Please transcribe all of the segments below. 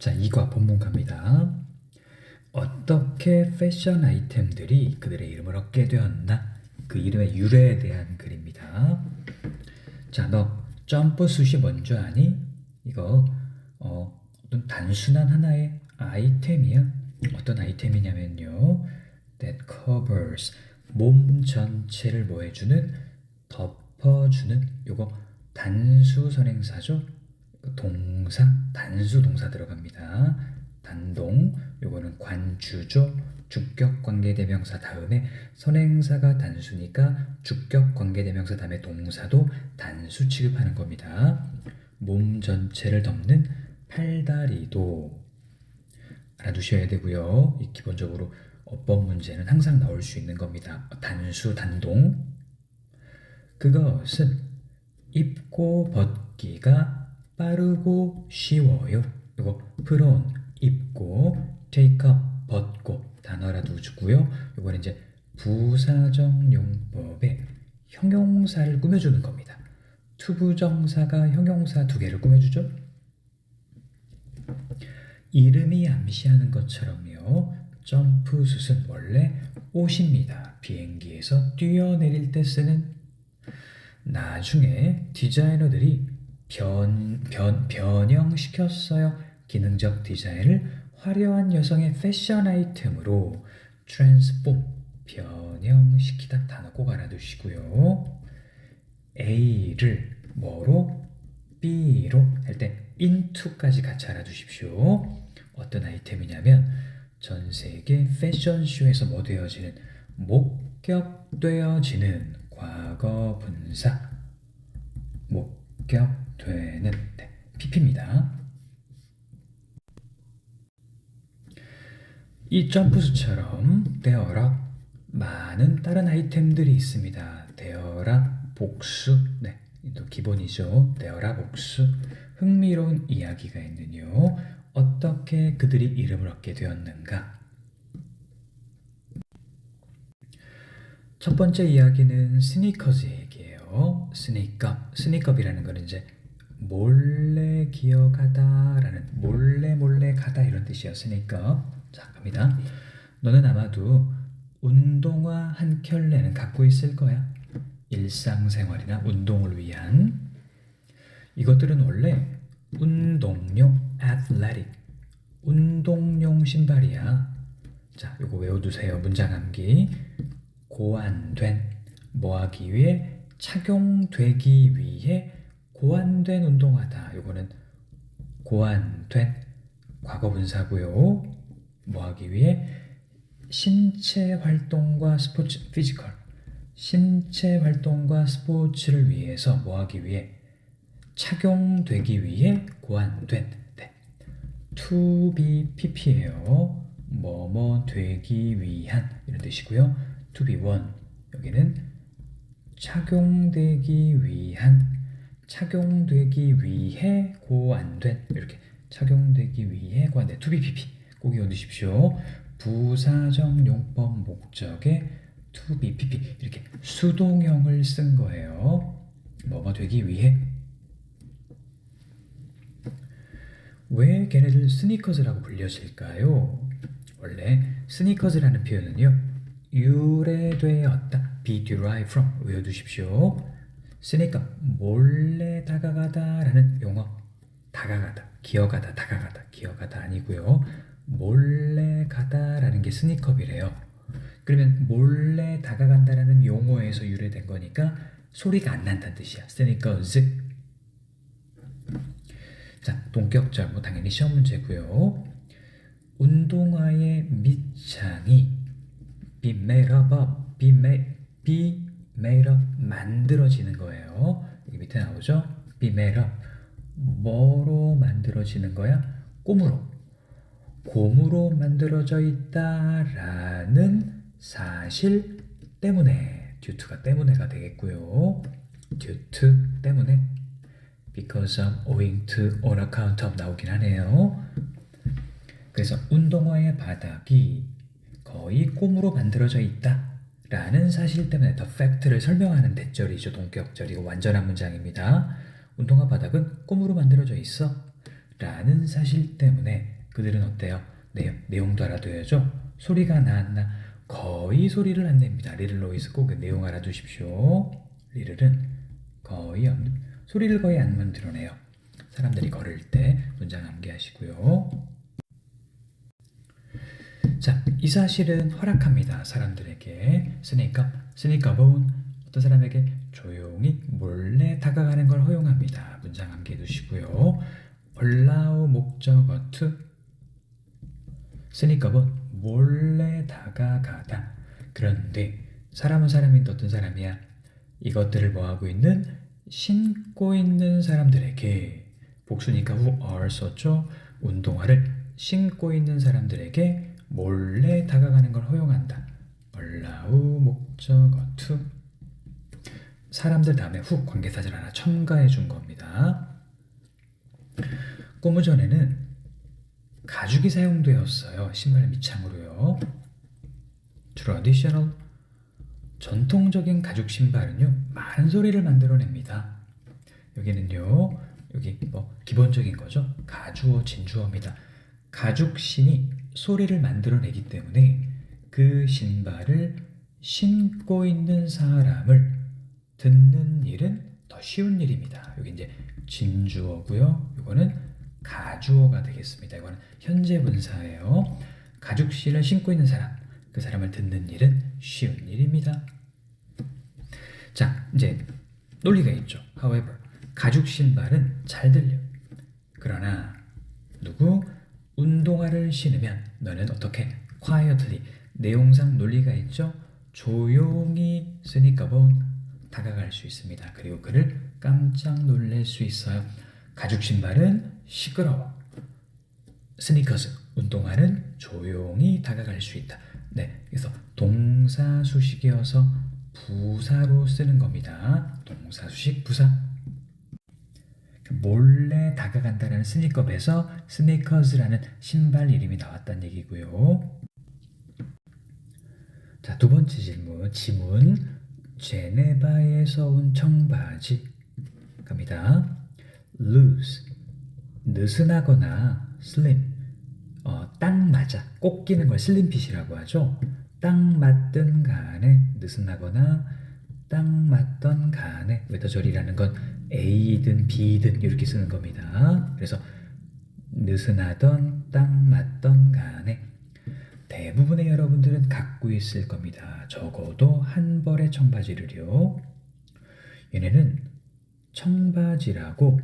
자, 이과 본문갑니다. 어떻게 패션 아이템들이 그들의 이름을 얻게 되었나? 그 이름의 유래에 대한 글입니다. 자, 너 점프슛이 뭔지 아니? 이거 어떤 단순한 하나의 아이템이야. 어떤 아이템이냐면요. That covers 몸 전체를 뭐 해주는? 덮어주는 요거 단수 선행사죠. 동사, 단수 동사 들어갑니다. 단동, 요거는 관주죠. 주격 관계대명사 다음에 선행사가 단수니까 주격 관계대명사 다음에 동사도 단수 취급하는 겁니다. 몸 전체를 덮는 팔다리도 알아두셔야 되고요. 이 기본적으로 어법 문제는 항상 나올 수 있는 겁니다. 단수, 단동. 그것은 입고 벗기가 빠르고 쉬워요. 이거 put on, 입고, take up, 벗고 단어 알아두고요. 이거는 이제 부사적 용법에 형용사를 꾸며주는 겁니다. 투부정사가 형용사 두 개를 꾸며주죠. 이름이 암시하는 것처럼요. 점프슛은 원래 옷입니다. 비행기에서 뛰어내릴 때 쓰는. 나중에 디자이너들이 변형시켰어요. 기능적 디자인을 화려한 여성의 패션 아이템으로 트랜스폼, 변형시키다 단어 꼭 알아두시고요. A를 뭐로? B로 할 때 into까지 같이 알아두십시오. 어떤 아이템이냐면 전 세계 패션쇼에서 뭐 되어지는? 목격되어지는 과거 분사 목격되는 PP입니다. 이 점프수처럼 되어라 많은 다른 아이템들이 있습니다. 되어라 복수, 또 기본이죠. 되어라 복수. 흥미로운 이야기가 있는요. 어떻게 그들이 이름을 얻게 되었는가? 첫 번째 이야기는 스니커즈 얘기예요. 스니컵이라는 거는 이제 몰래 기어가다라는 몰래 가다 이런 뜻이에요. 스니컵. 자, 갑니다. 너는 아마도 운동화 한 켤레는 갖고 있을 거야. 일상생활이나 운동을 위한. 이것들은 원래 운동용 athletic 운동용 신발이야. 자, 요거 외워두세요. 문장 암기. 고안된 뭐하기 위해? 착용되기 위해 고안된 운동화다. 요거는 고안된 과거분사고요. 뭐하기 위해? 신체 활동과 스포츠, 피지컬. 신체 활동과 스포츠를 위해서 뭐하기 위해? 착용되기 위해 고안된. to be pp예요. 뭐뭐 되기 위한 이런 뜻이고요. to be one 여기는 착용되기 위한, 착용되기 위해 고안된 이렇게 착용되기 위해 고안된 to be pp 꼭 외워두십시오. 부사적 용법 목적에 to be pp 이렇게 수동형을 쓴 거예요. 뭐뭐 되기 위해. 왜 걔네들 스니커즈라고 불려질까요? 원래 스니커즈라는 표현은요. 유래되었다. be derived from 외워두십시오. 스니커 몰래 다가가다 라는 용어. 다가가다, 기어가다, 다가가다, 기어가다 아니고요. 몰래 가다 라는 게 스니컵이래요. 그러면 몰래 다가간다라는 용어에서 유래된 거니까 소리가 안 난다는 뜻이야. 스니커즈. 자, 동격절 뭐 당연히 시험 문제고요. 운동화의 밑창이 be made up, 만들어지는 거예요. 여기 밑에 나오죠? be made up. 뭐로 만들어지는 거야? 곰으로 만들어져 있다라는 사실 때문에 due가 때문에가 되겠고요. due to 때문에 because of, owing to, on account of 나오긴 하네요. 그래서 운동화의 바닥이 거의 꼼으로 만들어져 있다 라는 사실 때문에 the fact를 설명하는 대절이죠. 동격절이고 완전한 문장입니다. 운동화 바닥은 꼼으로 만들어져 있어 라는 사실 때문에 그들은 어때요? 내용도 알아둬야죠. 소리가 나나 거의 소리를 안 냅니다. 리를 로이스 꼭 그 내용 알아두십시오. 리를은 거의 소리를 거의 안 만들어내요. 사람들이 걸을 때 문장 암기하시고요. 자, 이 사실은 허락합니다. 사람들에게 스니커 본 어떤 사람에게 조용히 몰래 다가가는 걸 허용합니다. 문장 암기해 두시고요. allow 목적어 to 스니커 본 몰래 다가가다. 그런데 사람은 사람인데 어떤 사람이야? 이것들을 뭐하고 있는? 신고 있는 사람들에게 복수니까 who are 썼죠? 운동화를 신고 있는 사람들에게 몰래 다가가는 걸 허용한다. allow 목적어 to 사람들 다음에 who 관계사절 하나 첨가해 준 겁니다. 고무전에는 가죽이 사용되었어요. 신발 밑창으로요. traditional 전통적인 가죽 신발은요 많은 소리를 만들어냅니다. 여기는요 여기 뭐 기본적인 거죠. 가주어 진주어입니다. 가죽신이 소리를 만들어내기 때문에 그 신발을 신고 있는 사람을 듣는 일은 더 쉬운 일입니다. 여기 이제 진주어고요. 이거는 가주어가 되겠습니다. 이거는 현재 분사예요. 가죽신을 신고 있는 사람, 그 사람을 듣는 일은 쉬운 일입니다. 자, 이제 논리가 있죠. However, 가죽 신발은 잘 들려. 그러나 누구 운동화를 신으면 너는 어떻게 quietly 내용상 논리가 있죠. 조용히 스니커 본 다가갈 수 있습니다. 그리고 그를 깜짝 놀랄 수 있어요. 가죽 신발은 시끄러워. 스니커즈 운동화는 조용히 다가갈 수 있다. 네, 그래서 동사 수식이어서 부사로 쓰는 겁니다. 동사 수식 부사. 몰래 다가간다는 스니커에서 스니커즈라는 신발 이름이 나왔다는 얘기고요. 자, 두 번째 지문. 제네바에서 온 청바지 갑니다. loose 느슨하거나 slim 딱 맞아 꼭 끼는 걸 슬림핏이라고 하죠. 딱 맞든 간에 느슨하거나 딱 맞던 간에 웨더절이라는 건 A든 B든 이렇게 쓰는 겁니다. 그래서 느슨하던 딱 맞던 간에 대부분의 여러분들은 갖고 있을 겁니다. 적어도 한 벌의 청바지를요. 얘네는 청바지라고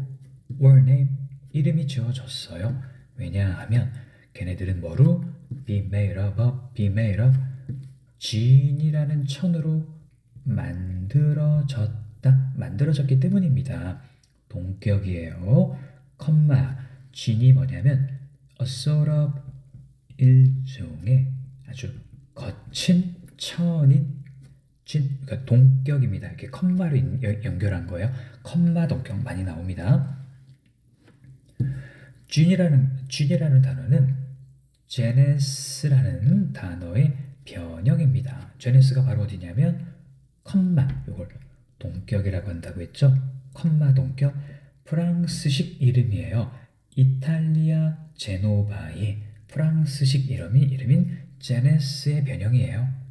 word name 이름이 지어졌어요. 왜냐하면 걔네들은 뭐로? be made of 진이라는 천으로 만들어졌기 때문입니다. 동격이에요. 컴마 진이 뭐냐면 a sort of 일종의 아주 거친 천인 그러니까 동격입니다. 이렇게 컴마로 연결한 거예요. 컴마 동격 많이 나옵니다. 쥔이라는 단어는 제네스라는 단어의 변형입니다. 제네스가 바로 어디냐면 컴마, 이걸 동격이라고 한다고 했죠. 컴마 동격, 프랑스식 이름이에요. 이탈리아 제노바의 프랑스식 이름인 제네스의 변형이에요.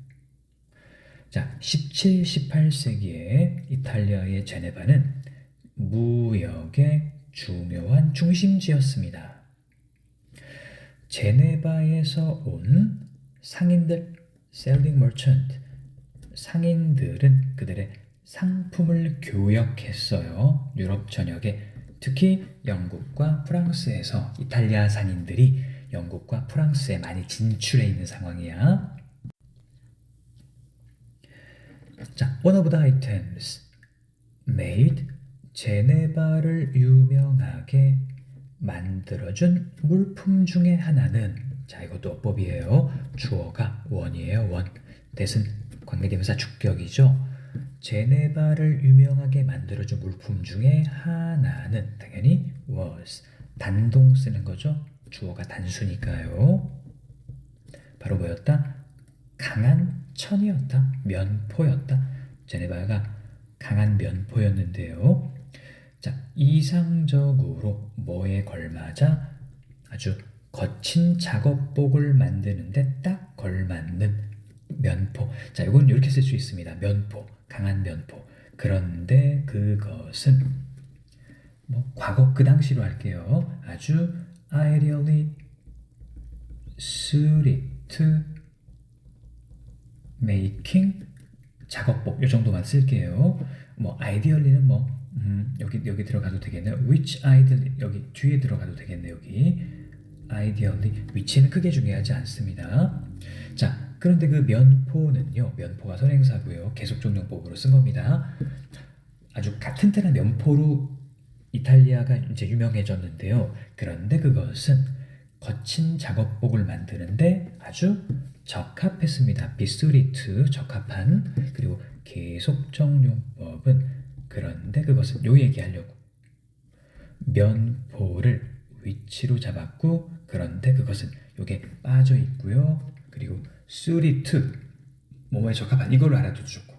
자, 17, 18세기에 이탈리아의 제네바는 무역의 중요한 중심지였습니다. 제네바에서 온 상인들, selling merchant, 상인들은 그들의 상품을 교역했어요. 유럽 전역에 특히 영국과 프랑스에서 이탈리아 상인들이 영국과 프랑스에 많이 진출해 있는 상황이야. 자, one of the items made 제네바를 유명하게 만들어준 물품 중에 하나는 자, 이것도 어법이에요. 주어가 원이에요. 원. 대신 관계대명사 주격이죠. 제네바를 유명하게 만들어준 물품 중에 하나는 당연히 was. 단동 쓰는 거죠. 주어가 단수니까요. 바로 뭐였다? 강한 천이었다. 면포였다. 제네바가 강한 면포였는데요. 자, 이상적으로 뭐에 걸맞아? 아주 거친 작업복을 만드는데 딱 걸맞는 면포. 자, 이건 이렇게 쓸 수 있습니다. 면포, 강한 면포. 그런데 그것은 뭐 과거 그 당시로 할게요. 아주 ideally suited to making 작업복 이 정도만 쓸게요. 뭐 ideally는 뭐 여기 들어가도 되겠네요. which ideally 여기 뒤에 들어가도 되겠네요. 여기 ideally 위치는 크게 중요하지 않습니다. 자, 그런데 그 면포는요. 면포가 선행사고요. 계속종용법으로 쓴 겁니다. 아주 튼튼한 면포로 이탈리아가 이제 유명해졌는데요. 그런데 그것은 거친 작업복을 만드는데 아주 적합했습니다. 비수리트 적합한. 그리고 계속적용법은 그런데 그것은 요 얘기하려고 면포를 위치로 잡았고 그런데 그것은 요게 빠져 있고요. 그리고 수리트 뭐뭐에 적합한 이걸로 알아도 좋고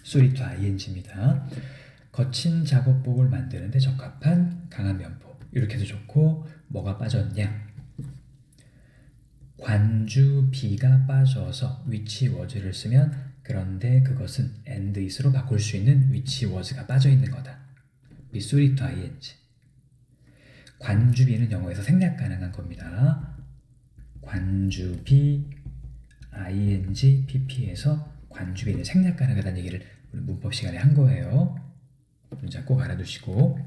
수리트 ing입니다. 거친 작업복을 만드는데 적합한 강한 면포 이렇게 해도 좋고 뭐가 빠졌냐? 관주비가 빠져서 위치 워즈를 쓰면 그런데 그것은 and is로 바꿀 수 있는 위치 워즈가 빠져 있는 거다. 비수리트 ing. 관주비는 영어에서 생략 가능한 겁니다. 관주비 ing pp에서 관주비는 생략 가능하다는 얘기를 우리 문법 시간에 한 거예요. 문장 꼭 알아두시고.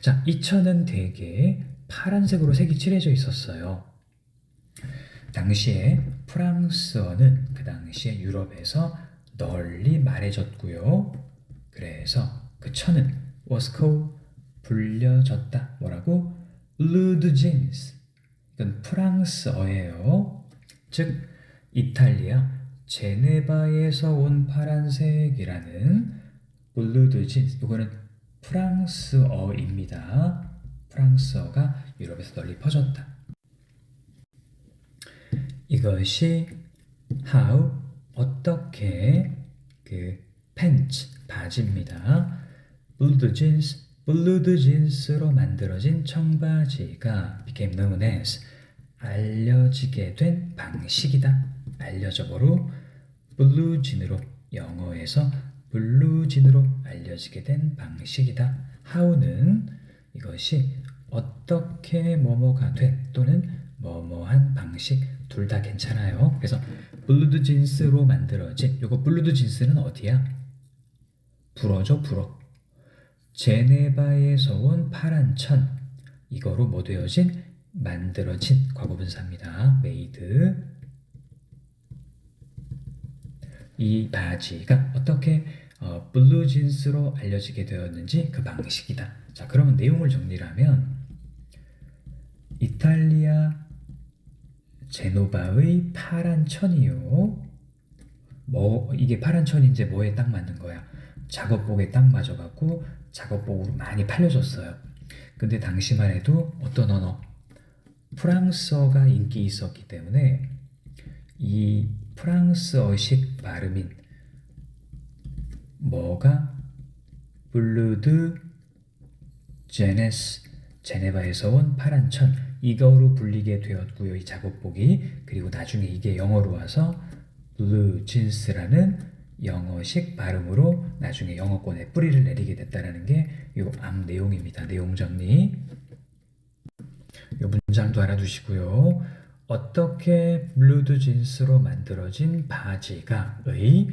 자, 이 천은 대개 파란색으로 색이 칠해져 있었어요. 당시에 프랑스어는 그 당시에 유럽에서 널리 말해졌고요. 그래서 그 천은 was called 불려졌다. 뭐라고? blue jeans. 이건 프랑스어예요. 즉 이탈리아 제네바에서 온 파란색이라는 blue jeans. 이거는 프랑스어입니다. 프랑스어가 유럽에서 널리 퍼졌다. 이것이 how 어떻게 그 팬츠 바지입니다. 블루드 진스로 만들어진 청바지가 became known as 알려지게 된 방식이다. 알려져버로 블루진으로 영어에서 블루진으로 알려지게 된 방식이다. how는 이것이 어떻게 뭐뭐가 된 또는 뭐뭐한 방식 둘 다 괜찮아요. 그래서 블루드 진스로 만들어진 요거 블루드 진스는 어디야? 불어죠. 불어. 제네바에서 온 파란 천 이거로 뭐 되어진? 만들어진 과거분사입니다. made. 이 바지가 어떻게 블루 진스로 알려지게 되었는지 그 방식이다. 자, 그러면 내용을 정리를 하면 이탈리아 제노바의 파란 천이요. 뭐 이게 파란 천인지 뭐에 딱 맞는 거야? 작업복에 딱 맞아갖고 작업복으로 많이 팔려졌어요. 근데 당시만 해도 어떤 언어? 프랑스어가 인기 있었기 때문에 이 프랑스어식 발음인 뭐가 블루드 제네스 제네바에서 온 파란 천 이거로 불리게 되었고요. 이 작업복이. 그리고 나중에 이게 영어로 와서 블루 진스라는 영어식 발음으로 나중에 영어권에 뿌리를 내리게 됐다는 게 이 앞 내용입니다. 내용 정리. 이 문장도 알아두시고요. 어떻게 블루드 진스로 만들어진 바지가 의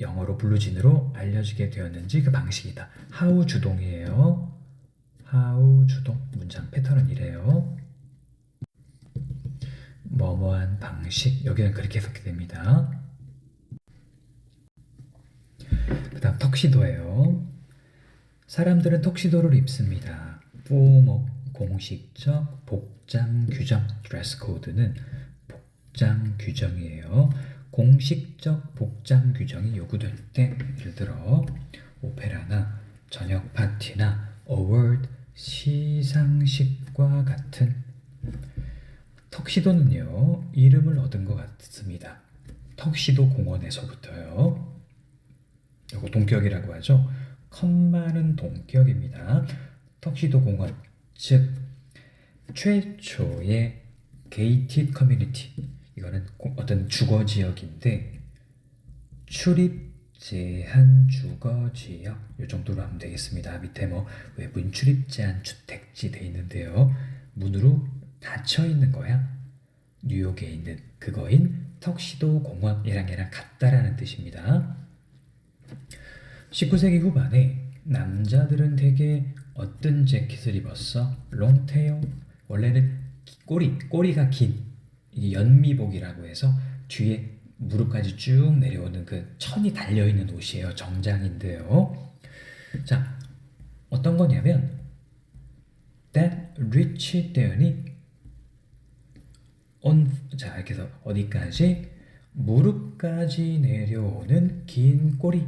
영어로 블루진으로 알려지게 되었는지 그 방식이다. how 주동이에요. how 주동. 문장 패턴은 이래요. 뭐뭐한 방식. 여기는 그렇게 해석이 됩니다. 그 다음 턱시도예요. 사람들은 턱시도를 입습니다. 포머 공식적 복장 규정. 드레스 코드는 복장 규정이에요. 공식적 복장 규정이 요구될 때 예를 들어 오페라나 저녁 파티나 어워드 시상식과 같은. 턱시도는요 이름을 얻은 것 같습니다. 턱시도 공원에서부터요. 이거 동격이라고 하죠. 컴마는 동격입니다. 턱시도 공원, 즉 최초의 게이티드 커뮤니티, 이거는 어떤 주거 지역인데 출입 제한 주거 지역 이 정도로 하면 되겠습니다. 밑에 뭐 외부인 출입 제한 주택지 돼 있는데요. 문으로 닫혀 있는 거야. 뉴욕에 있는 그거인 턱시도 공원, 얘랑 같다라는 뜻입니다. 19세기 후반에 남자들은 대개 어떤 재킷을 입었어? 롱테일. 원래는 꼬리가 긴 이게 연미복이라고 해서 뒤에 무릎까지 쭉 내려오는 그 천이 달려있는 옷이에요. 정장인데요. 자, 어떤 거냐면 that reached 때문이 자, 이렇게 해서 어디까지? 무릎까지 내려오는 긴 꼬리,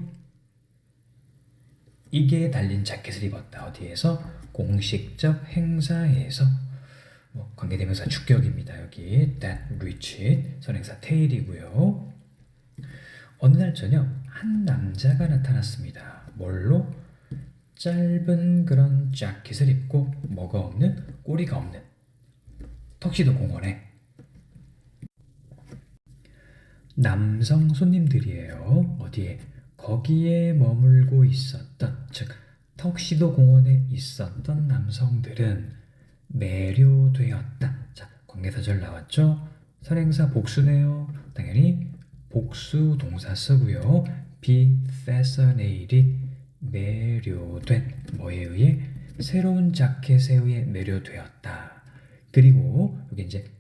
이게 달린 자켓을 입었다. 어디에서? 공식적 행사에서. 뭐 관계대명사 주격입니다. 여기 that reached 선행사 tail이고요. 어느 날 저녁 한 남자가 나타났습니다. 뭘로? 짧은 그런 자켓을 입고 뭐가 없는? 꼬리가 없는 턱시도 공원에 남성 손님들이에요. 어디에? 거기에 머물고 있었던, 즉 턱시도 공원에 있었던 남성들은 매료되었다. 자, 관계사절 나왔죠? 선행사 복수네요. 당연히 복수 동사 쓰고요. be fascinated, 매료된, 뭐에 의해? 새로운 자켓에 의해 매료되었다. 그리고 여기 이제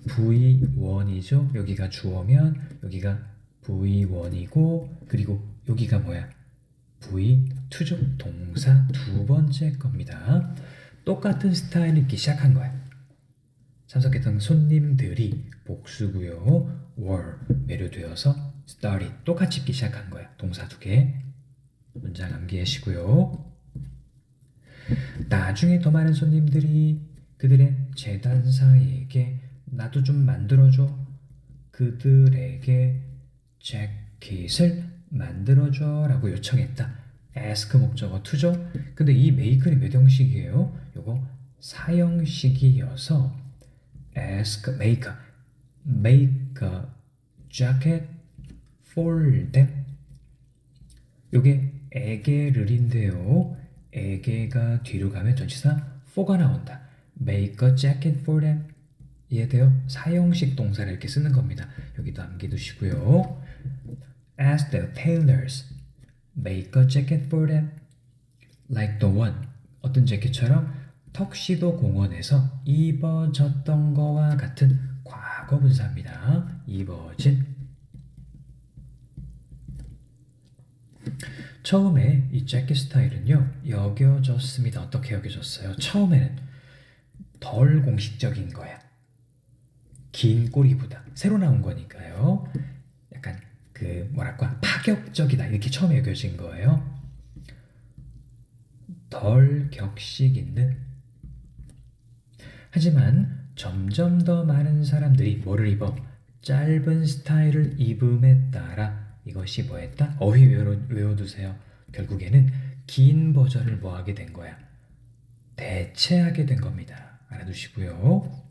V1이죠. 여기가 주어면 여기가 V1이고, 그리고 여기가 뭐야? V2죠. 동사 두 번째 겁니다. 똑같은 스타일 입기 시작한 거야. 참석했던 손님들이 복수고요. were 매료되어서 started 똑같이 입기 시작한 거야. 동사 두 개. 문장 암기하시고요. 나중에 더 많은 손님들이 그들의 재단사에게 나도 좀 만들어줘. 그들에게 재킷을 만들어줘 라고 요청했다. ask 목적어 to죠. 근데 이 make는 몇 형식이에요? 요거 사형식이어서 ask, make a jacket for them. 요게 에게를인데요. 에게가 뒤로 가면 전치사 for가 나온다. make a jacket for them. 이해돼요? 사형식 동사를 이렇게 쓰는 겁니다. 여기도 암기두시고요. Ask the tailors, make a jacket for them, like the one. 어떤 재킷처럼 턱시도 공원에서 입어졌던 거와 같은 과거 분사입니다. 입어진. 처음에 이 재킷 스타일은요, 여겨졌습니다. 어떻게 여겨졌어요? 처음에는 덜 공식적인 거야. 긴 꼬리보다. 새로 나온 거니까요. 약간 그 뭐랄까 파격적이다 이렇게 처음에 여겨진 거예요. 덜 격식 있는. 하지만 점점 더 많은 사람들이 뭐를 입어? 짧은 스타일을 입음에 따라 이것이 뭐했다? 어휘 외워두세요. 결국에는 긴 버전을 뭐하게 된 거야? 대체하게 된 겁니다. 알아두시고요.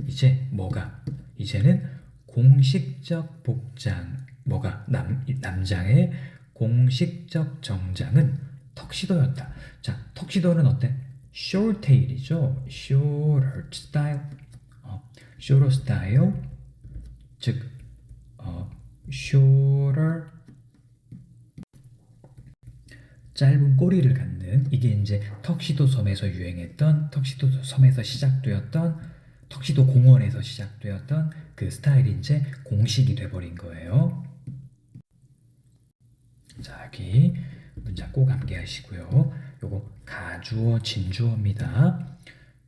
이제 뭐가? 이제는 공식적 복장, 뭐가? 남장의 공식적 정장은 턱시도였다. 자, 턱시도는 어때? short tail이죠. shorter style. shorter style. 즉, shorter 짧은 꼬리를 갖는, 이게 이제 턱시도 섬에서 유행했던, 턱시도 섬에서 시작되었던, 턱시도 공원에서 시작되었던 그 스타일이 이제 공식이 돼버린 거예요. 자, 여기 문장 꼭 암기하시고요. 요거 가주어 진주어입니다.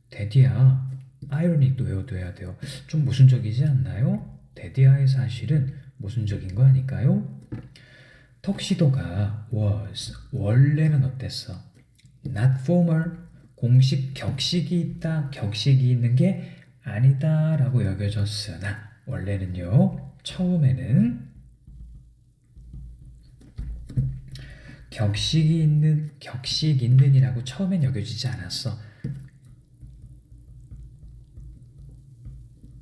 데디아, 아이러닉도 외워둬야 돼요. 좀 모순적이지 않나요? 데디아의 사실은 모순적인 거 아닐까요? 턱시도가 was, 원래는 어땠어? not formal, 공식 격식이 있다, 격식이 있는 게 아니다 라고 여겨졌으나 처음에는 격식 있는이라고 처음엔 여겨지지 않았어.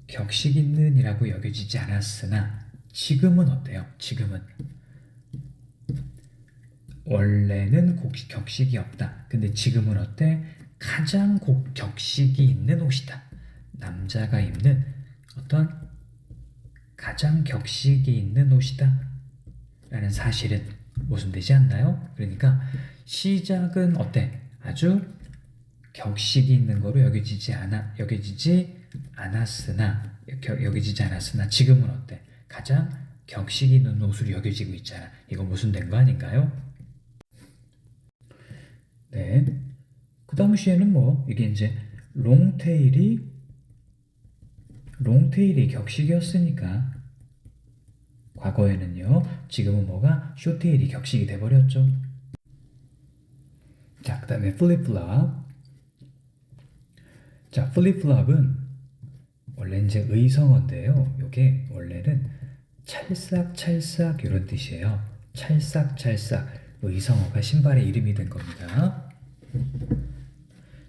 격식 있는이라고 여겨지지 않았으나 지금은 어때요? 지금은 원래는 격식이 없다. 근데 지금은 어때? 가장 격식이 있는 옷이다. 남자가 입는 어떤 가장 격식이 있는 옷이다 라는 사실은 모순되지 않나요? 그러니까 시작은 어때? 아주 격식이 있는 거로 여겨지지 않았으나 지금은 어때? 가장 격식이 있는 옷으로 여겨지고 있잖아. 이거 모순된 거 아닌가요? 네. 그 당시에는 이게 이제 롱테일이 격식이었으니까 과거에는요. 지금은 숏테일이 격식이 돼버렸죠. 자, 그 다음에 플립플랍. 자, 플립플랍은 원래 이제 의성어인데요. 이게 원래는 찰싹찰싹 이런 뜻이에요. 찰싹찰싹. 의성어가 신발의 이름이 된 겁니다.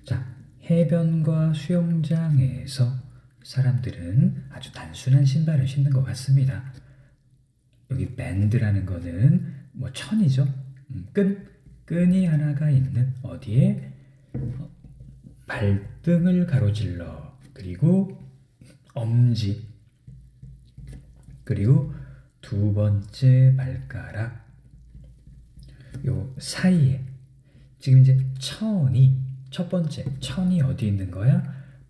자, 해변과 수영장에서 사람들은 아주 단순한 신발을 신는 것 같습니다. 여기 밴드라는 거는 천이죠. 끈이 하나가 있는 어디에 발등을 가로질러 그리고 엄지 그리고 두 번째 발가락 요 사이에 지금 이제 첫 번째 천이 어디 있는 거야?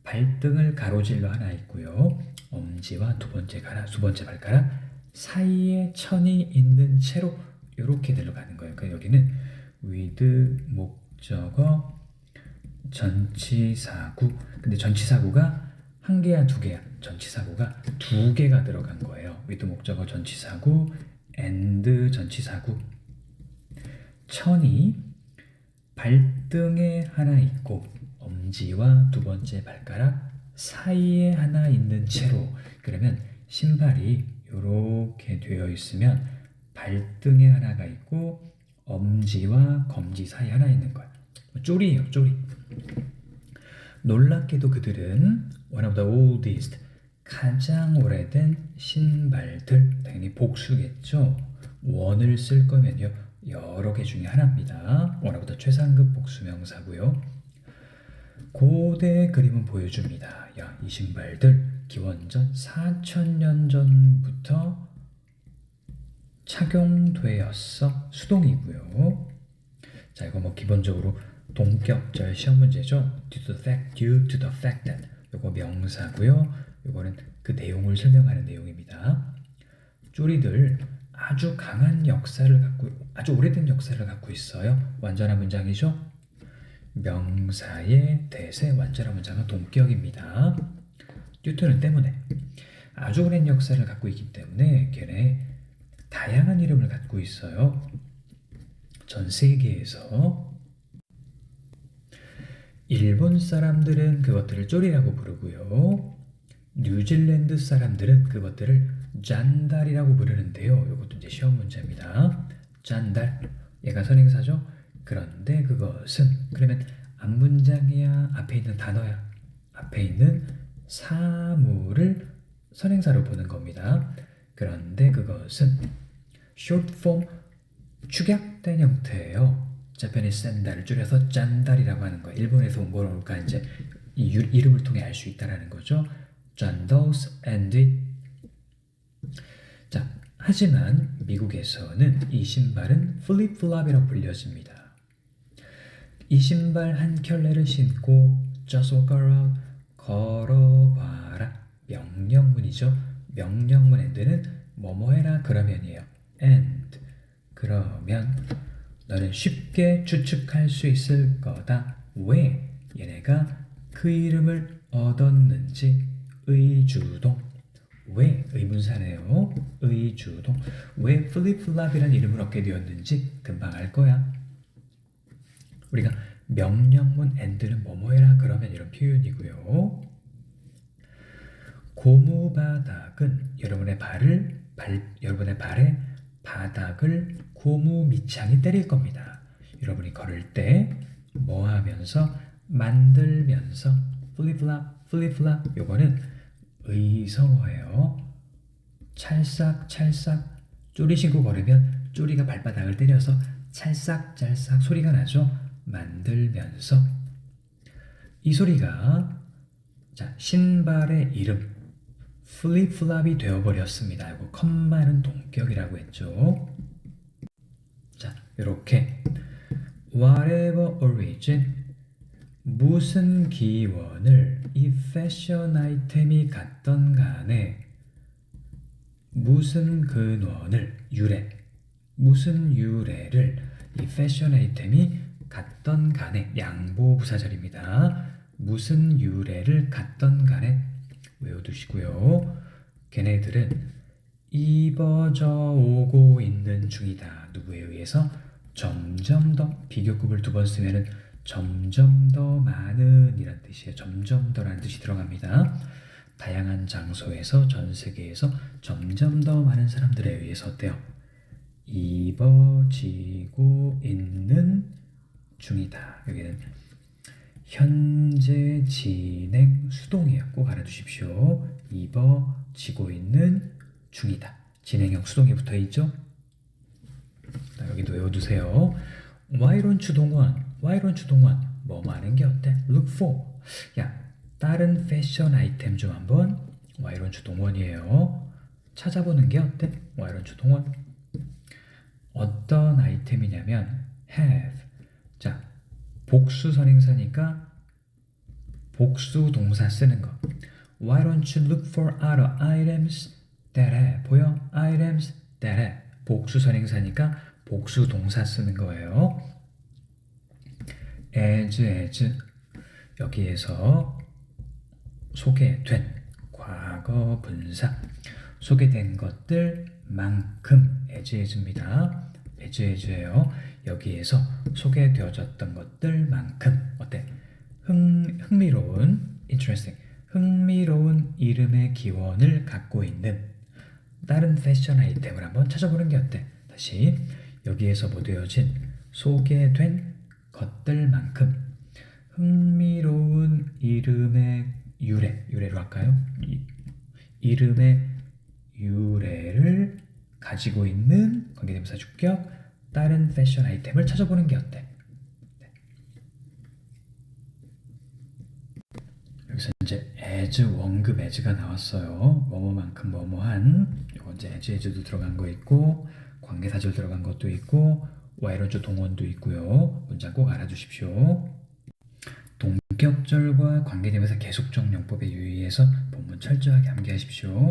발등을 가로질러 하나 있고요. 엄지와 두 번째 발가락 사이에 천이 있는 채로 이렇게 들어가는 거예요. 그러니까 여기는 with 목적어 전치사구. 근데 전치사구가 한 개야, 두 개야? 전치사구가 두 개가 들어간 거예요. with 목적어 전치사구 and 전치사구. 천이 발등에 하나 있고 엄지와 두 번째 발가락 사이에 하나 있는 채로, 그러면 신발이 이렇게 되어 있으면 발등에 하나가 있고 엄지와 검지 사이에 하나 있는 거야. 쪼리예요, 쪼리. 놀랍게도 그들은 one of the oldest, 가장 오래된 신발들, 당연히 복수겠죠. 원을 쓸 거면요 여러 개 중에 하나입니다. one of the 최상급 복수명사고요. 고대 그림은 보여줍니다. 야, 이 신발들 기원전 4000년 전부터 착용되었어. 수동이고요. 자, 이거 기본적으로 동격절 시험 문제죠. due to the fact that. 요거 명사고요. 요거는 그 내용을 설명하는 내용입니다. 쪼리들 아주 강한 역사를 갖고, 아주 오래된 역사를 갖고 있어요. 완전한 문장이죠. 명사의 대세, 완전한 문장은 동격입니다. 듀트는 때문에 아주 오랜 역사를 갖고 있기 때문에 걔네 다양한 이름을 갖고 있어요. 전 세계에서. 일본 사람들은 그것들을 쪼리라고 부르고요. 뉴질랜드 사람들은 그것들을 잔달이라고 부르는데요. 이것도 이제 시험 문제입니다. 잔달, 얘가 선행사죠. 그런데 그것은, 그러면 앞문장이야, 앞에 있는 단어야, 앞에 있는 사물을 선행사로 보는 겁니다. 그런데 그것은 short form, 축약된 형태예요. 자페니스 샌달을 줄여서 짠달이라고 하는 거예요. 일본에서 온 거니까 이제 이 이름을 통해 알 수 있다라는 거죠. sandals and. 자, 하지만 미국에서는 이 신발은 플립플랍이라고 불려집니다. 이 신발 한 켤레를 신고 just walk around, 걸어봐라. 명령문이죠. 명령문 and는 뭐뭐 해라 그러면이에요. and, 그러면 너는 쉽게 추측할 수 있을 거다. 왜 얘네가 그 이름을 얻었는지. 의주동. 왜? 의문사네요. 의주동. 왜 플립플랍이라는 이름을 얻게 되었는지 금방 알 거야. 우리가 명령문 and는 뭐뭐 해라 그러면 이런 표현이고요. 고무바닥은 여러분의 발에 바닥을 고무 밑창이 때릴 겁니다. 여러분이 걸을 때 뭐 하면서 만들면서 플립플랍 플립플랍 요거는 의성어예요. 찰싹찰싹 쪼리 신고 걸으면 쪼리가 발바닥을 때려서 찰싹찰싹 소리가 나죠. 만들면서 이 소리가 자 신발의 이름 플립플랍이 되어버렸습니다. 이거 컴마는 동격이라고 했죠. 자 이렇게 whatever origin 무슨 기원을 이 패션 아이템이 갖던 간에 무슨 근원을 유래 무슨 유래를 이 패션 아이템이 갖던 간에 양보부사절입니다. 무슨 유래를 갖던 간에 외워두시고요. 걔네들은 입어져 오고 있는 중이다. 누구에 의해서? 점점 더 비교급을 두 번 쓰면은 점점 더 많은 이란 뜻이에요. 점점 더라는 뜻이 들어갑니다. 다양한 장소에서 전 세계에서 점점 더 많은 사람들에 의해서 어때요? 입어지고 있는 중이다. 여기는 현재 진행 수동이에요. 꼭 알아두십시오. 입어지고 있는 중이다. 진행형 수동이 붙어있죠? 여기도 외워두세요. Y론 주동원 뭐 하는 게 어때? Look for. 야, 다른 패션 아이템 좀 한번 Y론 주동원이에요. 찾아보는 게 어때? Y론 주동원. 어떤 아이템이냐면 have. 자, 복수 선행사니까 복수 동사 쓰는 거. Why don't you look for other items that have? 보여? items that have. 복수 선행사니까 복수 동사 쓰는 거예요. as 여기에서 소개된 과거 분사 소개된 것들만큼 as입니다. as예요. 여기에서 소개되어졌던 것들만큼 어때? 흥미로운 interesting 흥미로운 이름의 기원을 갖고 있는 다른 패션 아이템을 한번 찾아보는 게 어때? 다시 여기에서 뭐 되어진 소개된 것들만큼 흥미로운 이름의 유래로 할까요? 이름의 유래를 가지고 있는 관계대명사 주격 다른 패션 아이템을 찾아보는 게 어때? 네. 여기서 이제 as 원급 as가 나왔어요. 뭐뭐만큼 뭐뭐한 이거 이제 as도 들어간 거 있고 관계사절 들어간 것도 있고 Y론조 동원도 있고요. 문장 꼭 알아두십시오. 동격절과 관계대명사 계속적 용법에 유의해서 본문 철저하게 암기하십시오.